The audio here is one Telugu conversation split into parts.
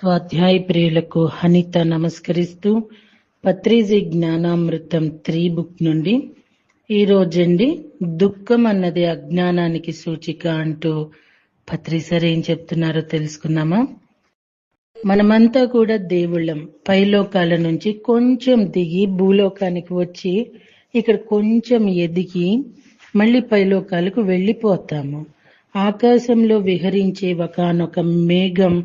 స్వాధ్యాయ ప్రియులకు హనిత నమస్కరిస్తూ పత్రిజీ జ్ఞానామృతం 3 బుక్ నుండి ఈరోజండి దుఃఖం అన్నది అజ్ఞానానికి సూచిక అంటూ పత్రిసర్ ఏం చెప్తున్నారో తెలుసుకున్నామా. మనమంతా కూడా దేవుళ్ళం. పైలోకాల నుంచి కొంచెం దిగి భూలోకానికి వచ్చి ఇక్కడ కొంచెం ఎదిగి మళ్ళీ పైలోకాలకు వెళ్ళిపోతాము. ఆకాశంలో విహరించే ఒకానొక మేఘం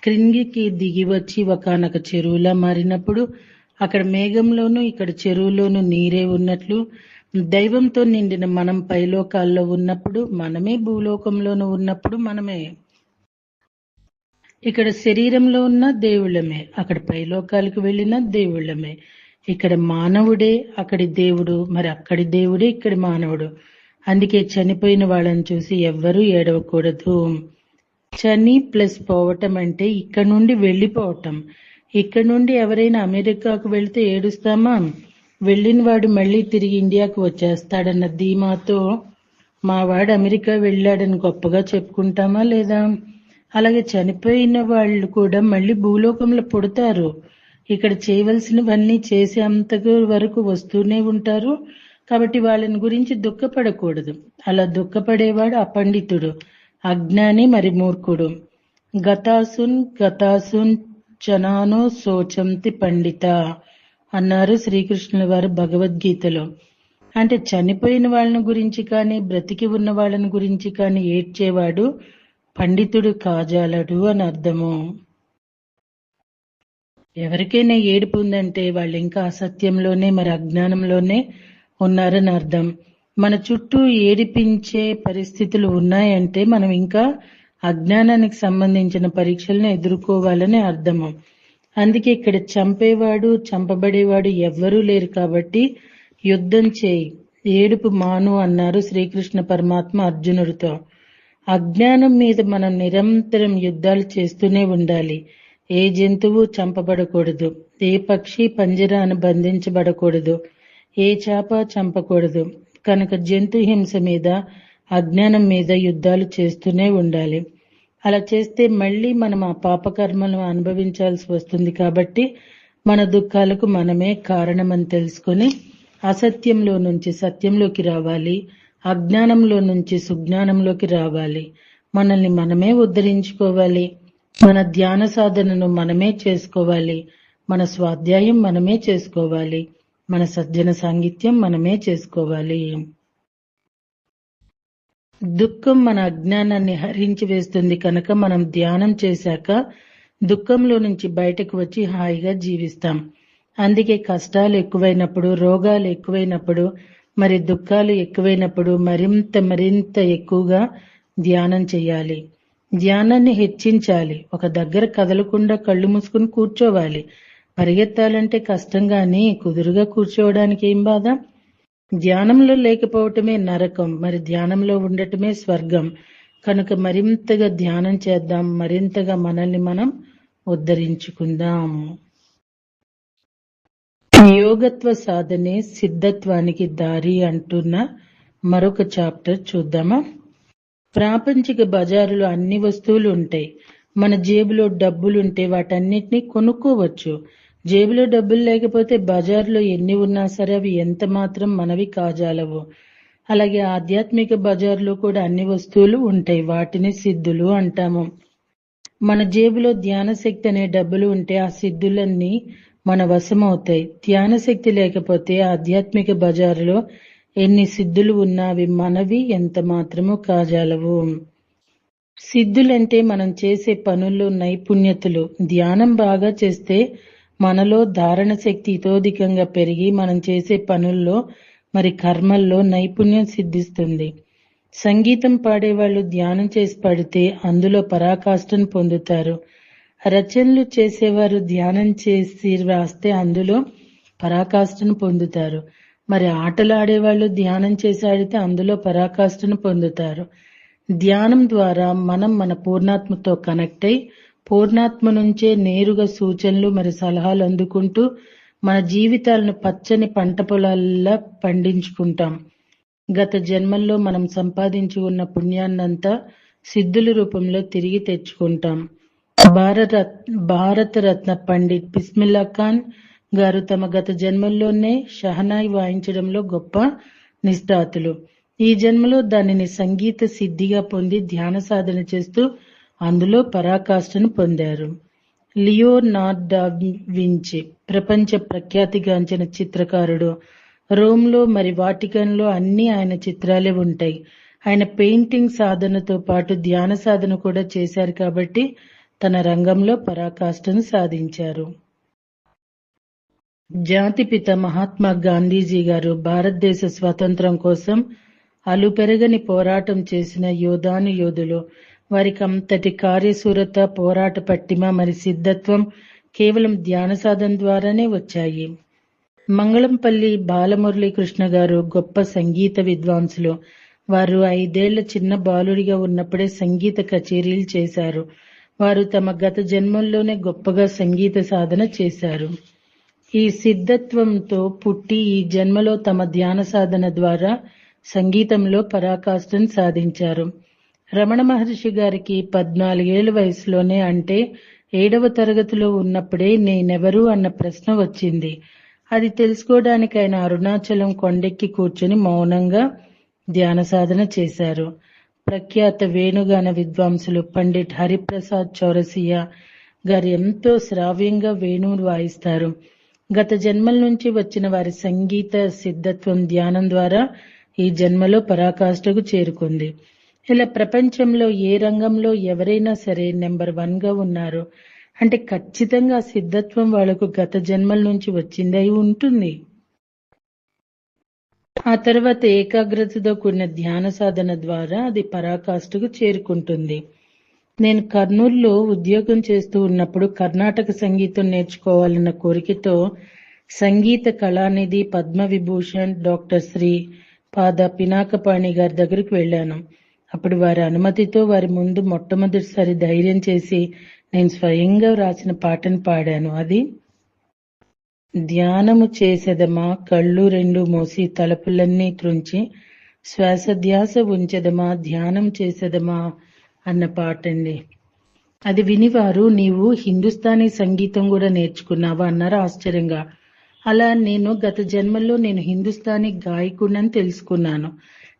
క్రిందికి దిగి వచ్చి ఒకానొక చెరువులా మారినప్పుడు అక్కడ మేఘంలోనూ ఇక్కడ చెరువులోనూ నీరే ఉన్నట్లు దైవంతో నిండిన మనం పైలోకాల్లో ఉన్నప్పుడు మనమే, భూలోకంలోనూ ఉన్నప్పుడు మనమే. ఇక్కడ శరీరంలో ఉన్న దేవుళ్ళమే, అక్కడ పైలోకాలకు వెళ్ళిన దేవుళ్ళమే. ఇక్కడ మానవుడే అక్కడి దేవుడు, మరి అక్కడి దేవుడే ఇక్కడి మానవుడు. అందుకే చనిపోయిన వాళ్ళని చూసి ఎవ్వరూ ఏడవకూడదు. చని ప్లస్ పోవటం అంటే ఇక్కడ నుండి వెళ్ళిపోవటం. ఇక్కడ నుండి ఎవరైనా అమెరికాకు వెళితే ఏడుస్తామా? వెళ్ళిన వాడు మళ్ళీ తిరిగి ఇండియాకు వచ్చేస్తాడన్న ధీమాతో మా వాడు అమెరికా వెళ్ళాడని గొప్పగా చెప్పుకుంటామా లేదా? అలాగే చనిపోయిన వాళ్ళు కూడా మళ్ళీ భూలోకంలో పుడతారు. ఇక్కడ చేయవలసినవన్నీ చేసేంత వరకు వస్తూనే ఉంటారు. కాబట్టి వాళ్ళని గురించి దుఃఖపడకూడదు. అలా దుఃఖపడేవాడు అపండితుడు, అజ్ఞాని, మరి మూర్ఖుడు. గతాసున్ జనానో శోచంతి పండిత అన్నారు శ్రీకృష్ణుల వారు భగవద్గీతలో. అంటే చనిపోయిన వాళ్ళని గురించి కానీ బ్రతికి ఉన్న వాళ్ళని గురించి కానీ ఏడ్చేవాడు పండితుడు కాజాలడు అని అర్థము. ఎవరికైనా ఏడుపు ఉందంటే వాళ్ళు ఇంకా అసత్యంలోనే, మరి అజ్ఞానంలోనే ఉన్నారని అర్థం. మన చుట్టూ ఏడిపించే పరిస్థితులు ఉన్నాయంటే మనం ఇంకా అజ్ఞానానికి సంబంధించిన పరీక్షలను ఎదుర్కోవాలని అర్థము. అందుకే ఇక్కడ చంపేవాడు, చంపబడేవాడు ఎవ్వరూ లేరు. కాబట్టి యుద్ధం చేయి, ఏడుపు మాను అన్నారు శ్రీకృష్ణ పరమాత్మ అర్జునుడితో. అజ్ఞానం మీద మనం నిరంతరం యుద్ధాలు చేస్తూనే ఉండాలి. ఏ జంతువు చంపబడకూడదు, ఏ పక్షి పంజరాను బంధించబడకూడదు, ఏ చేప చంపకూడదు. కనుక జంతు హింస మీద, అజ్ఞానం మీద యుద్ధాలు చేస్తూనే ఉండాలి. అలా చేస్తే మళ్ళీ మనం ఆ పాపకర్మలను అనుభవించాల్సి వస్తుంది. కాబట్టి మన దుఃఖాలకు మనమే కారణమని తెలుసుకొని అసత్యంలో నుంచి సత్యంలోకి రావాలి, అజ్ఞానంలో నుంచి సుజ్ఞానంలోకి రావాలి. మనల్ని మనమే ఉద్ధరించుకోవాలి. మన ధ్యాన సాధనను మనమే చేసుకోవాలి. మన స్వాధ్యాయం మనమే చేసుకోవాలి. మన సజ్జన సాంగిత్యం మనమే చేసుకోవాలి. దుఃఖం మన అజ్ఞానాన్ని హరించి వేస్తుంది. కనుక మనం ధ్యానం చేశాక దుఃఖంలో నుంచి బయటకు వచ్చి హాయిగా జీవిస్తాం. అందుకే కష్టాలు ఎక్కువైనప్పుడు, రోగాలు ఎక్కువైనప్పుడు, మరి దుఃఖాలు ఎక్కువైనప్పుడు మరింత ఎక్కువగా ధ్యానం చేయాలి. ధ్యానాన్ని హెచ్చించాలి. ఒక దగ్గర కదలకుండా కళ్ళు మూసుకుని కూర్చోవాలి. పరిగెత్తాలంటే కష్టంగానే కుదురుగా కూర్చోవడానికి ఏం బాధ? ధ్యానంలో లేకపోవటమే నరకం, మరి ధ్యానంలో ఉండటమే స్వర్గం. కనుక మరింతగా ధ్యానం చేద్దాం, మరింతగా మనల్ని మనం ఉద్ధరించుకుందాం. యోగత్వ సాధనే సిద్ధత్వానికి దారి అంటున్న మరొక చాప్టర్ చూద్దామా. ప్రాపంచిక బజారులో అన్ని వస్తువులు ఉంటాయి. మన జేబులో డబ్బులుంటే వాటన్నిటినీ కొనుక్కోవచ్చు. జేబులో డబ్బులు లేకపోతే బజార్లో ఎన్ని ఉన్నా సరే అవి ఎంత మాత్రం మనవి కాజాలవు. అలాగే ఆధ్యాత్మిక బజార్లో కూడా అన్ని వస్తువులు ఉంటాయి. వాటిని సిద్ధులు అంటాము. మన జేబులో ధ్యాన శక్తి అనే డబ్బులు ఉంటే ఆ సిద్ధులన్నీ మన వశమవుతాయి. ధ్యాన శక్తి లేకపోతే ఆధ్యాత్మిక బజారులో ఎన్ని సిద్ధులు ఉన్నా అవి మనవి ఎంత మాత్రము కాజాలవు. సిద్ధులంటే మనం చేసే పనుల్లో నైపుణ్యతలు. ధ్యానం బాగా చేస్తే మనలో ధారణ శక్తి ఇతోధికంగా పెరిగి మనం చేసే పనుల్లో, మరి కర్మల్లో నైపుణ్యం సిద్ధిస్తుంది. సంగీతం పాడేవాళ్ళు ధ్యానం చేసి పాడితే అందులో పరాకాష్ఠను పొందుతారు. రచనలు చేసేవారు ధ్యానం చేసి రాస్తే అందులో పరాకాష్ఠను పొందుతారు. మరి ఆటలు ఆడేవాళ్ళు ధ్యానం చేసి ఆడితే అందులో పరాకాష్ఠను పొందుతారు. ధ్యానం ద్వారా మనం మన పూర్ణాత్మతో కనెక్ట్ అయి పూర్ణాత్మ నుంచే నేరుగా సూచనలు, మరి సలహాలు అందుకుంటూ మన జీవితాలను పచ్చని పంట పొలాల్లా పండించుకుంటాం. గత జన్మల్లో మనం సంపాదించి ఉన్న పుణ్యాన్నంతా సిద్ధుల రూపంలో తిరిగి తెచ్చుకుంటాం. భారతరత్న పండిట్ బిస్మిల్లా ఖాన్ గారు తమ గత జన్మల్లోనే షహనాయి వాయించడంలో గొప్ప నిష్ణాతులు. ఈ జన్మలో దానిని సంగీత సిద్ధిగా పొంది ధ్యాన సాధన చేస్తూ అందులో పరాకాష్ఠను పొందారు. లియోనార్డో డా వించి ప్రపంచ ప్రఖ్యాతిగాంచిన చిత్రకారుడు. రోమ్లో మరి వాటికన్లో అన్నీ ఆయన చిత్రాలే ఉంటాయి. ఆయన పెయింటింగ్ సాధనతో పాటు ధ్యాన సాధన కూడా చేశారు కాబట్టి తన రంగంలో పరాకాష్ఠను సాధించారు. జాతిపిత మహాత్మా గాంధీజీ గారు భారతదేశ స్వాతంత్ర్యం కోసం అలుపెరగని పోరాటం చేసిన యోధులు. వారికి అంతటి కార్యశూరత, పోరాట పట్టిమ మరి సిద్ధత్వం కేవలం ధ్యాన సాధన ద్వారానే వచ్చాయి. మంగళంపల్లి బాలమురళీకృష్ణ గారు గొప్ప సంగీత విద్వాంసులు. వారు 5 ఏళ్ల చిన్న బాలుడిగా ఉన్నప్పుడే సంగీత కచేరీలు చేశారు. వారు తమ గత జన్మల్లోనే గొప్పగా సంగీత సాధన చేశారు. ఈ సిద్ధత్వంతో పుట్టి ఈ జన్మలో తమ ధ్యాన సాధన ద్వారా సంగీతంలో పరాకాష్ఠను సాధించారు. రమణ మహర్షి గారికి 14 ఏళ్ల వయసులోనే, అంటే 7వ తరగతిలో ఉన్నప్పుడే నేనెవరు అన్న ప్రశ్న వచ్చింది. అది తెలుసుకోవడానికి ఆయన అరుణాచలం కొండెక్కి కూర్చొని మౌనంగా ధ్యాన సాధన చేశారు. ప్రఖ్యాత వేణుగాన విద్వాంసులు పండిట్ హరిప్రసాద్ చౌరసియా గారు ఎంతో శ్రావ్యంగా వేణువును వాయిస్తారు. గత జన్మల నుంచి వచ్చిన వారి సంగీత సిద్ధత్వం ధ్యానం ద్వారా ఈ జన్మలో పరాకాష్ఠకు చేరుకుంది. ఇలా ప్రపంచంలో ఏ రంగంలో ఎవరైనా సరే నెంబర్ 1గా ఉన్నారు అంటే ఖచ్చితంగా సిద్ధత్వం వాళ్లకు గత జన్మల నుంచి వచ్చింది అయి ఉంటుంది. ఆ తర్వాత ఏకాగ్రతతో కూడిన ధ్యాన సాధన ద్వారా అది పరాకాష్ఠకు చేరుకుంటుంది. నేను కర్నూలులో ఉద్యోగం చేస్తూ ఉన్నప్పుడు కర్ణాటక సంగీతం నేర్చుకోవాలన్న కోరికతో సంగీత కళానిధి పద్మవిభూషణ్ డాక్టర్ శ్రీ పాద పినాకపాణి గారి దగ్గరికి వెళ్ళాను. అప్పుడు వారి అనుమతితో వారి ముందు మొట్టమొదటిసారి ధైర్యం చేసి నేను స్వయంగా రాసిన పాటను పాడాను. అది ధ్యానము చేసెదమా కళ్ళు 2 మూసి తలుపులన్నీ త్రుంచి శ్వాసధ్యాస ఉంచెదమా ధ్యానం చేసెదమా అన్న పాట అండి. అది వినివారు నీవు హిందుస్థానీ సంగీతం కూడా నేర్చుకున్నావా అన్నారు ఆశ్చర్యంగా. అలా నేను గత జన్మల్లో నేను హిందుస్థానీ గాయకుడిని తెలుసుకున్నాను.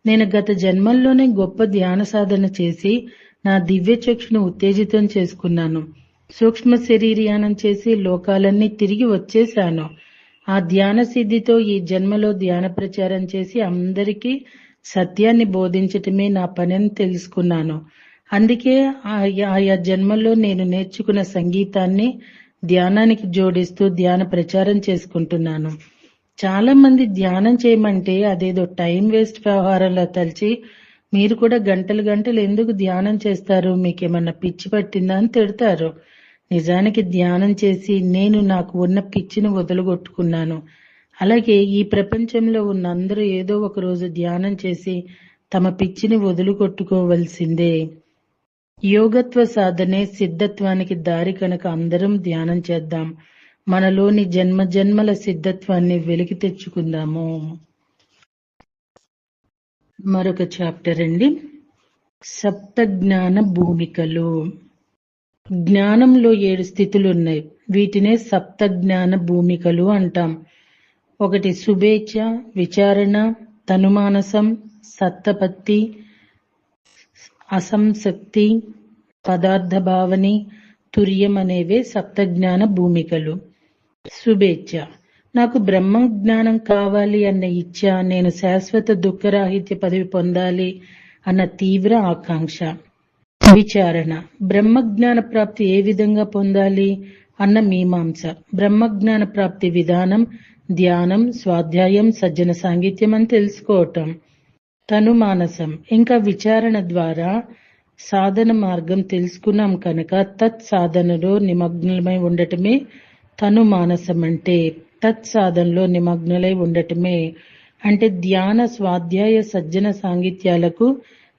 నేను గత జన్మల్లోనే గొప్ప ధ్యాన సాధన చేసి నా దివ్య చక్షును ఉత్తేజితం చేసుకున్నాను. సూక్ష్మ శరీరయానం చేసి లోకాలన్నీ తిరిగి వచ్చేశాను. ఆ ధ్యాన సిద్ధితో ఈ జన్మలో ధ్యాన ప్రచారం చేసి అందరికీ సత్యాన్ని బోధించటమే నా పనిని తెలుసుకున్నాను. అందుకే ఆయా జన్మల్లో నేను నేర్చుకున్న సంగీతాన్ని ధ్యానానికి జోడిస్తూ ధ్యాన ప్రచారం చేసుకుంటున్నాను. చాలా మంది ధ్యానం చేయమంటే అదేదో టైం వేస్ట్ వ్యవహారంలో తలిచి మీరు కూడా గంటలు ఎందుకు ధ్యానం చేస్తారు, మీకేమన్నా పిచ్చి పట్టిందా అని తిడతారు. నిజానికి ధ్యానం చేసి నేను నాకు ఉన్న పిచ్చిని వదలగొట్టుకున్నాను. అలాగే ఈ ప్రపంచంలో ఉన్న అందరూ ఏదో ఒక రోజు ధ్యానం చేసి తమ పిచ్చిని వదులుకొట్టుకోవలసిందే. యోగత్వ సాధనే సిద్ధత్వానికి దారి కనుక అందరం ధ్యానం చేద్దాం. మనలోని జన్మల సిద్ధత్వాన్ని వెలికి తెచ్చుకుందాము. మరొక చాప్టర్ అండి, సప్త జ్ఞాన భూమికలు. జ్ఞానంలో 7 స్థితులు ఉన్నాయి. వీటినే సప్త జ్ఞాన భూమికలు అంటాం. 1 శుభేచ్ఛ, విచారణ, తనుమానసం, సత్తపత్తి, అసంశక్తి, పదార్థ భావని, తుర్యం అనేవే సప్త జ్ఞాన భూమికలు. శుభేచ్ఛ, నాకు బ్రహ్మ జ్ఞానం కావాలి అన్న ఇచ్ఛ, నేను శాశ్వత దుఃఖరాహిత్య పదవి పొందాలి అన్న తీవ్ర ఆకాంక్ష. విచారణ, బ్రహ్మజ్ఞాన ప్రాప్తి ఏ విధంగా పొందాలి అన్న మీమాంస. బ్రహ్మజ్ఞాన ప్రాప్తి విధానం ధ్యానం, స్వాధ్యాయం, సజ్జన సాంగిత్యం అని తెలుసుకోవటం. తనుమానసం, ఇంకా విచారణ ద్వారా సాధన మార్గం తెలుసుకున్నాం కనుక తత్ సాధనలో నిమగ్నమై ఉండటమే తనుమానసం. అంటే తత్ సాధనలో నిమగ్నలై ఉండటమే అంటే ధ్యాన, స్వాధ్యాయ, సజ్జన సాంగిత్యాలకు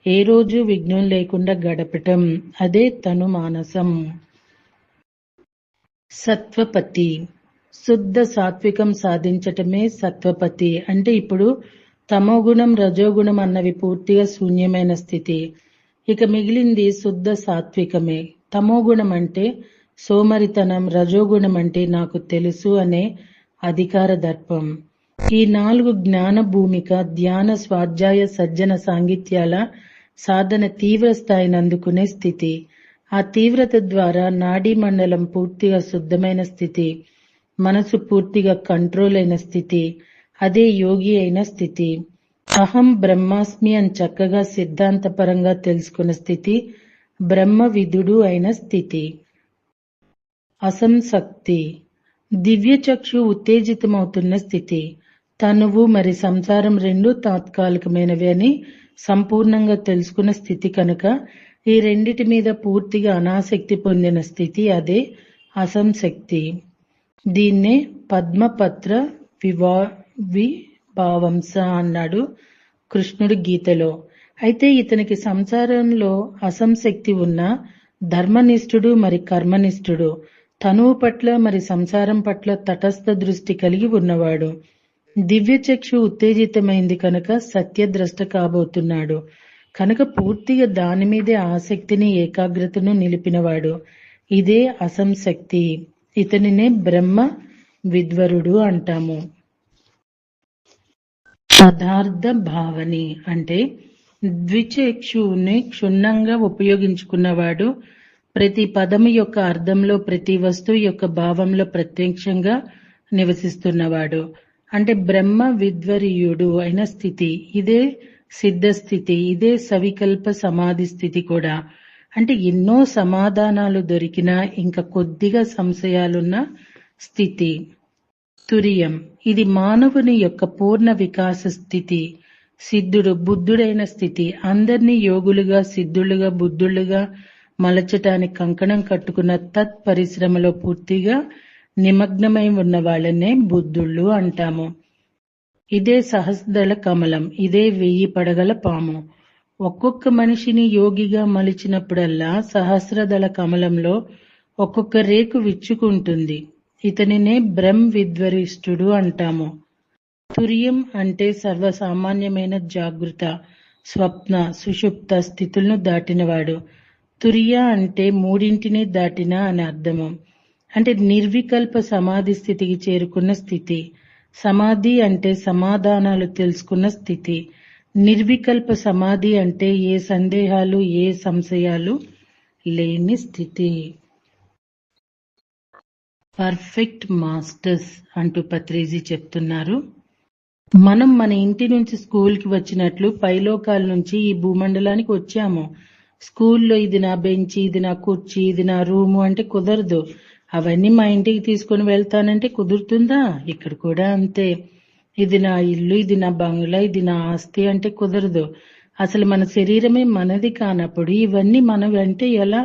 ఏ రోజు విఘ్నం లేకుండా గడపటం, అదే తనుమానసం. సత్వపతి, శుద్ధ సాత్వికం సాధించటమే సత్వపతి. అంటే ఇప్పుడు తమోగుణం, రజోగుణం అన్నవి పూర్తిగా శూన్యమైన స్థితి. ఇక మిగిలింది శుద్ధ సాత్వికమే. తమోగుణం అంటే సోమరితనం, రజోగుణం అంటే నాకు తెలుసు అనే అధికార దర్పం. ఈ 4 జ్ఞాన భూమిక, ధ్యాన, స్వాధ్యాయ, సజ్జన సాంగిత్యాల సాధన తీవ్ర స్థాయిని అందుకునే స్థితి. ఆ తీవ్రత ద్వారా నాడీ మండలం పూర్తిగా శుద్ధమైన స్థితి, మనసు పూర్తిగా కంట్రోల్ అయిన స్థితి, అదే యోగి అయిన స్థితి. అహం బ్రహ్మాస్మి అని చక్కగా సిద్ధాంతపరంగా తెలుసుకున్న స్థితి బ్రహ్మ విదుడు అయిన స్థితి. అసంశక్తి, దివ్యచక్షు ఉత్తేజితమవుతున్న స్థితి. తనువు మరి సంసారం రెండూ తాత్కాలికమైనవి అని సంపూర్ణంగా తెలుసుకున్న స్థితి కనుక ఈ రెండిటి మీద పూర్తిగా అనాసక్తి పొందిన స్థితి, అదే అసంశక్తి. దీన్నే పద్మపత్ర విభావంస అన్నాడు కృష్ణుడు గీతలో. అయితే ఇతనికి సంసారంలో అసంశక్తి ఉన్న ధర్మనిష్ఠుడు మరి కర్మనిష్ఠుడు, తనువు పట్ల మరి సంసారం పట్ల తటస్థ దృష్టి కలిగి ఉన్నవాడు. దివ్యచక్షు ఉత్తేజితమైంది కనుక సత్యద్రష్ట కాబోతున్నాడు కనుక పూర్తిగా దాని మీదే ఆసక్తిని, ఏకాగ్రతను నిలిపినవాడు. ఇదే అసంశక్తి. ఇతనినే బ్రహ్మ విద్వరుడు అంటాము. పదార్థ భావని అంటే ద్విచక్షువుని క్షుణ్ణంగా ఉపయోగించుకున్నవాడు, ప్రతి పదము యొక్క అర్థంలో, ప్రతి వస్తువు యొక్క భావంలో ప్రత్యక్షంగా నివసిస్తున్నవాడు. అంటే బ్రహ్మ విద్వరీయుడు అయిన స్థితి. ఇదే సిద్ధ స్థితి, ఇదే సవికల్ప సమాధి స్థితి కూడా. అంటే ఎన్నో సమాధానాలు దొరికినా ఇంకా కొద్దిగా సంశయాలున్న స్థితి. తురియం, ఇది మానవుని యొక్క పూర్ణ వికాస స్థితి. సిద్ధుడు, బుద్ధుడైన స్థితి. అందరినీ యోగులుగా, సిద్ధులుగా, బుద్ధులుగా మలచటానికి కంకణం కట్టుకున్న తత్ పరిశ్రమలో పూర్తిగా నిమగ్నమై ఉన్న వాళ్ళనే బుద్ధుళ్ళు అంటాము. ఇదే సహస్రదళ కమలం, ఇదే 1000 పడగల పాము. ఒక్కొక్క మనిషిని యోగిగా మలిచినప్పుడల్లా సహస్రదళ కమలంలో ఒక్కొక్క రేకు విచ్చుకుంటుంది. ఇతనినే బ్రహ్మ విద్వరిష్ఠుడు అంటాము. తురియం అంటే సర్వసామాన్యమైన జాగృత, స్వప్న, సుషుప్త స్థితులను దాటినవాడు. తురియ అంటే మూడింటిని దాటిన అని అర్థము. అంటే నిర్వికల్ప సమాధి స్థితికి చేరుకున్న స్థితి. సమాధి అంటే సమాధానాలు తెలుసుకున్న స్థితి. నిర్వికల్ప సమాధి అంటే ఏ సందేహాలు, ఏ సంశయాలు లేని స్థితి. పర్ఫెక్ట్ మాస్టర్స్ అంటూ పత్రిజీ చెప్తున్నారు. మనం మన ఇంటి నుంచి స్కూల్కి వచ్చినట్లు పైలోకాల నుంచి ఈ భూమండలానికి వచ్చాము. స్కూల్లో ఇది నా బెంచి, ఇది నా కుర్చీ, ఇది నా రూము అంటే కుదరదు. అవన్నీ మా ఇంటికి తీసుకుని వెళ్తానంటే కుదురుతుందా? ఇక్కడ కూడా అంతే. ఇది నా ఇల్లు, ఇది నా బంగ్లా, ఇది నా ఆస్తి అంటే కుదరదు. అసలు మన శరీరమే మనది కానప్పుడు ఇవన్నీ మనవి అంటే ఎలా?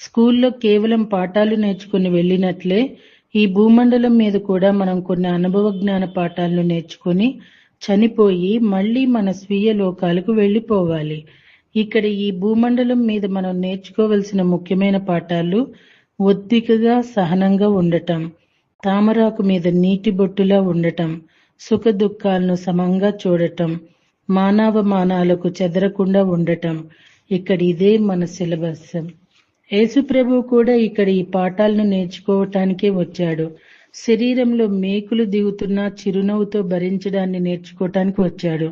స్కూల్లో కేవలం పాఠాలు నేర్చుకుని వెళ్ళినట్లే ఈ భూమండలం మీద కూడా మనం కొన్ని అనుభవ జ్ఞాన పాఠాలను నేర్చుకుని చనిపోయి మళ్ళీ మన స్వీయ లోకాలకు వెళ్ళిపోవాలి. ఇక్కడ ఈ భూమండలం మీద మనం నేర్చుకోవలసిన ముఖ్యమైన పాఠాలు ఒత్తికగా, సహనంగా ఉండటం, తామరాకు మీద నీటి బొట్టులా ఉండటం, సుఖ దుఃఖాలను సమంగా చూడటం, మానవమానాలకు చెదరకుండా ఉండటం. ఇక్కడ ఇదే మన సిలబస్. యేసుప్రభు కూడా ఇక్కడ ఈ పాఠాలను నేర్చుకోవటానికే వచ్చాడు. శరీరంలో మేకులు దిగుతున్నా చిరునవ్వుతో భరించడాన్ని నేర్చుకోవటానికి వచ్చాడు.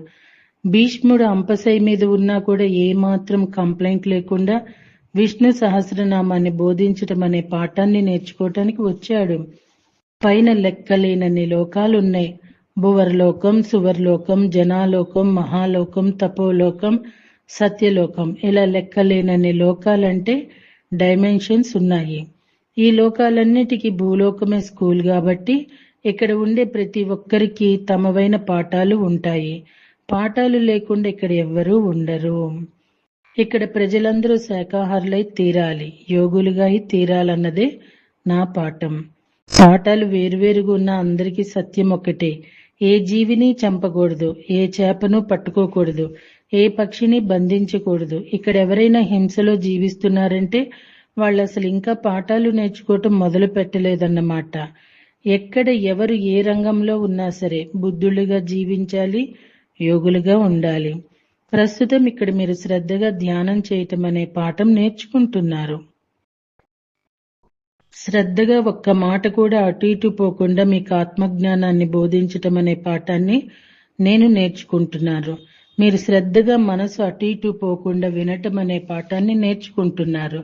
భీష్ముడు అంపశై మీద ఉన్నా కూడా ఏమాత్రం కంప్లైంట్ లేకుండా విష్ణు సహస్రనామాన్ని బోధించటం అనే పాఠాన్ని నేర్చుకోవటానికి వచ్చాడు. పైన లెక్కలేనన్ని లోకాలున్నాయి. భువర్లోకం, సువర్లోకం, జనాలోకం, మహాలోకం, తపోలోకం, సత్యలోకం, ఇలా లెక్కలేనన్ని లోకాలంటే డైమెన్షన్స్ ఉన్నాయి. ఈ లోకాలన్నిటికీ భూలోకమే స్కూల్ కాబట్టి ఇక్కడ ఉండే ప్రతి ఒక్కరికి తమవైన పాఠాలు ఉంటాయి. పాఠాలు లేకుండా ఇక్కడ ఎవ్వరూ ఉండరు. ఇక్కడ ప్రజలందరూ శాకాహారులై తీరాలి, యోగులుగా తీరాలన్నదే నా పాఠం. పాఠాలు వేరువేరుగా ఉన్న అందరికీ సత్యం ఒకటే. ఏ జీవిని చంపకూడదు, ఏ చేపను పట్టుకోకూడదు, ఏ పక్షిని బంధించకూడదు. ఇక్కడ ఎవరైనా హింసలో జీవిస్తున్నారంటే వాళ్ళు అసలు ఇంకా పాఠాలు నేర్చుకోవటం మొదలు పెట్టలేదన్నమాట. ఎక్కడ ఎవరు ఏ రంగంలో ఉన్నా సరే బుద్ధులుగా జీవించాలి, యోగులుగా ఉండాలి. ప్రస్తుతం ఇక్కడ మీరు శ్రద్ధగా ధ్యానం చేయటం అనే పాఠం నేర్చుకుంటున్నారు. శ్రద్ధగా ఒక్క మాట కూడా అటు ఇటు పోకుండా మీకు ఆత్మజ్ఞానాన్ని బోధించటం అనే పాఠాన్ని నేను నేర్చుకుంటున్నాను. మీరు శ్రద్ధగా మనసు అటు ఇటు పోకుండా వినటం అనే పాఠాన్ని నేర్చుకుంటున్నారు.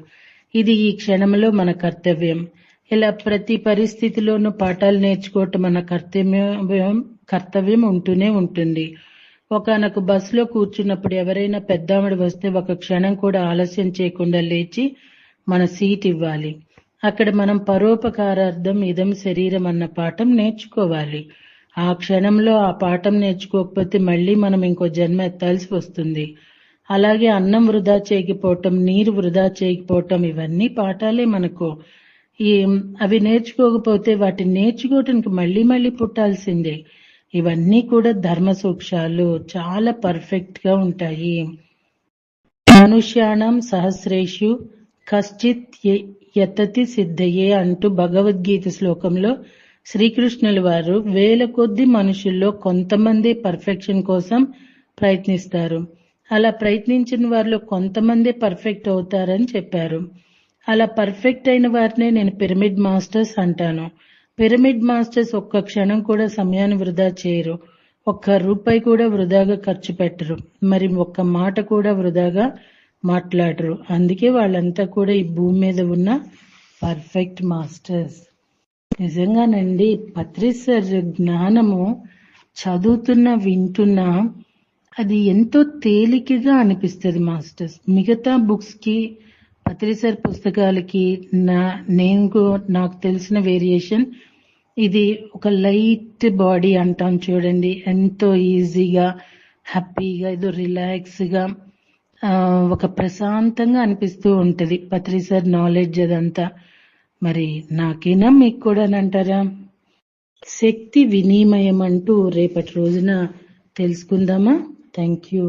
ఇది ఈ క్షణంలో మన కర్తవ్యం. ఇలా ప్రతి పరిస్థితిలోనూ పాఠాలు నేర్చుకోవటం మన కర్తవ్యం ఉంటూనే ఉంటుంది. ఒకానొక బస్సులో కూర్చున్నప్పుడు ఎవరైనా పెద్దావిడ వస్తే ఒక క్షణం కూడా ఆలస్యం చేయకుండా లేచి మన సీట్ ఇవ్వాలి. అక్కడ మనం పరోపకారార్థం ఇదం శరీరం అన్న పాఠం నేర్చుకోవాలి. ఆ క్షణంలో ఆ పాఠం నేర్చుకోకపోతే మళ్ళీ మనం ఇంకో జన్మ ఎత్తాల్సి వస్తుంది. అలాగే అన్నం వృధా చేయకపోవటం, నీరు వృధా చేయకపోవటం ఇవన్నీ పాఠాలే మనకు. అవి నేర్చుకోకపోతే వాటిని నేర్చుకోవటానికి మళ్ళీ మళ్ళీ పుట్టాల్సిందే. ఇవన్నీ కూడా ధర్మ సూక్ష్మాలు చాలా పర్ఫెక్ట్ గా ఉంటాయి. మనుష్యాణం సహస్రేషు కశ్చిత్ యతతి సిద్ధయే అంటూ భగవద్గీత శ్లోకంలో శ్రీకృష్ణుల వారు వేల కొద్ది మనుషుల్లో కొంతమంది పర్ఫెక్షన్ కోసం ప్రయత్నిస్తారు. అలా ప్రయత్నించిన వారిలో కొంతమంది పర్ఫెక్ట్ అవుతారని చెప్పారు. అలా పర్ఫెక్ట్ అయిన వారినే నేను పిరమిడ్ మాస్టర్స్ అంటాను. పిరమిడ్ మాస్టర్స్ ఒక్క క్షణం కూడా సమయాన్ని వృధా చేయరు. ఒక్క రూపాయి కూడా వృధాగా ఖర్చు పెట్టరు. మరి ఒక్క మాట కూడా వృధాగా మాట్లాడరు. అందుకే వాళ్ళంతా కూడా ఈ భూమి మీద ఉన్న పర్ఫెక్ట్ మాస్టర్స్. నిజంగానండి, పత్రి సార్ జ్ఞానము చదువుతున్నా వింటున్నా అది ఎంతో తేలికగా అనిపిస్తుంది మాస్టర్స్. మిగతా బుక్స్ కి పత్రి సార్ పుస్తకాలకి నాకు తెలిసిన వేరియేషన్ ఇది ఒక లైట్ బాడీ అంటాం చూడండి, ఎంతో ఈజీగా హ్యాపీగా ఏదో రిలాక్స్ గా ఒక ప్రశాంతంగా అనిపిస్తూ ఉంటది పత్రి సార్ నాలెడ్జ్ అదంతా. మరి నాకేనా మీకు కూడా అంటారా? శక్తి వినిమయం అంటూ రేపటి రోజున తెలుసుకుందామా? Thank you.